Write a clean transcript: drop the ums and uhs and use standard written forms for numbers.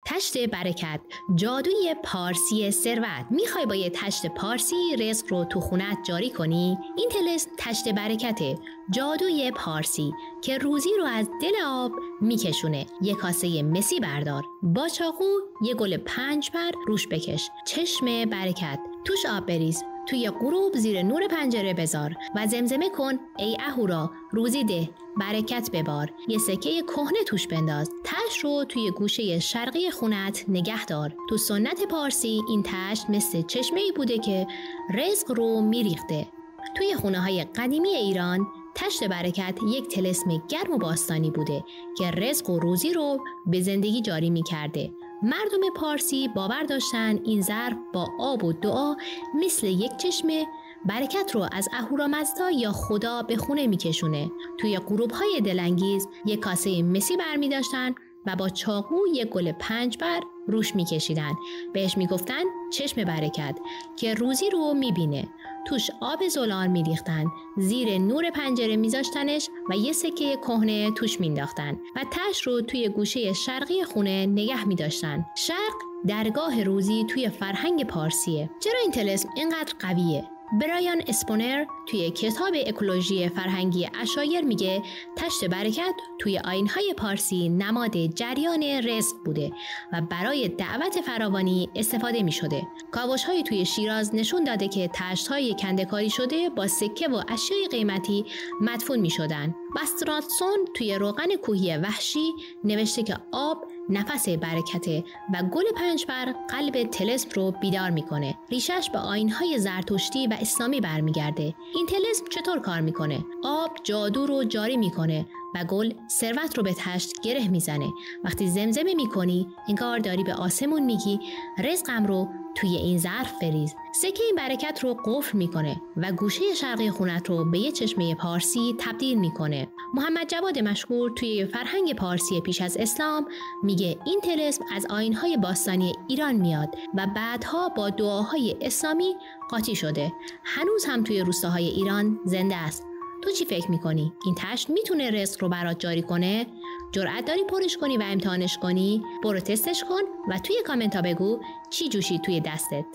تشت برکت، جادوی پارسی ثروت. میخوای با یه تشت پارسی رزق رو تو خونت جاری کنی؟ این طلسم تشت برکته، جادوی پارسی که روزی رو از دل آب میکشونه. یه کاسه مسی بردار، با چاقو یه گل 5 پر روش بکش، چشم برکت، توش آب بریز، توی غروب زیر نور پنجره بذار و زمزمه کن ای اهورا روزی ده، برکت ببار. یه سکه کهنه توش بنداز، تشت رو توی گوشه شرقی خونت نگه دار. تو سنت پارسی این تشت مثل چشمه‌ای بوده که رزق رو میریخته. توی خونه‌های قدیمی ایران تشت برکت یک طلسم گرم و باستانی بوده که رزق و روزی رو به زندگی جاری می‌کرده. مردم پارسی باور داشتن این ظرف با آب و دعا مثل یک چشمه برکت رو از اهورامزدا یا خدا به خونه میکشونه. توی غروب‌های دلانگیز یک کاسه مسی برمی داشتن و با چاقو یک گل 5 پر روش میکشیدن. بهش میگفتن چشم برکت که روزی رو میبینه. توش آب زلال میریختن، زیر نور پنجره میذاشتنش و یه سکه کهنه توش مینداختن و تشت رو توی گوشه شرقی خونه نگه میداشتن. شرق درگاه روزی توی فرهنگ پارسیه. چرا این طلسم اینقدر قویه؟ برایان اسپونر توی کتاب اکولوژی فرهنگی عشایر میگه تشت برکت توی آیین‌های پارسی نماد جریان رزق بوده و برای دعوت فراوانی استفاده میشده. کاوش‌های توی شیراز نشون داده که تشت‌های کنده‌کاری شده با سکه و اشیای قیمتی مدفون میشدن. باستراتسون توی روغن کوهی وحشی نوشته که آب نفس برکته و گل 5 پر قلب طلسم رو بیدار میکنه. ریشش به آیین‌های زرتشتی و اسلامی برمیگرده. این طلسم چطور کار میکنه؟ آب جادو رو جاری میکنه و گل ثروت رو به تشت گره میزنه. وقتی زمزمه میکنی انگار داری به آسمون میگی رزقم رو توی این ظرف بریز. سکه این برکت رو قفل میکنه و گوشه شرقی خونت رو به یه چشمه پارسی تبدیل میکنه. محمد جواد مشهور توی فرهنگ پارسی پیش از اسلام میگه این طلسم از آیین‌های باستانی ایران میاد و بعدها با دعاهای اسلامی قاطی شده. هنوز هم توی روستاهای ایران زنده است. تو چی فکر میکنی؟ این تشت میتونه رزق رو برات جاری کنه؟ جرأت داری پرش کنی و امتحانش کنی؟ برو تستش کن و توی کامنت ها بگو چی جوشید توی دستت.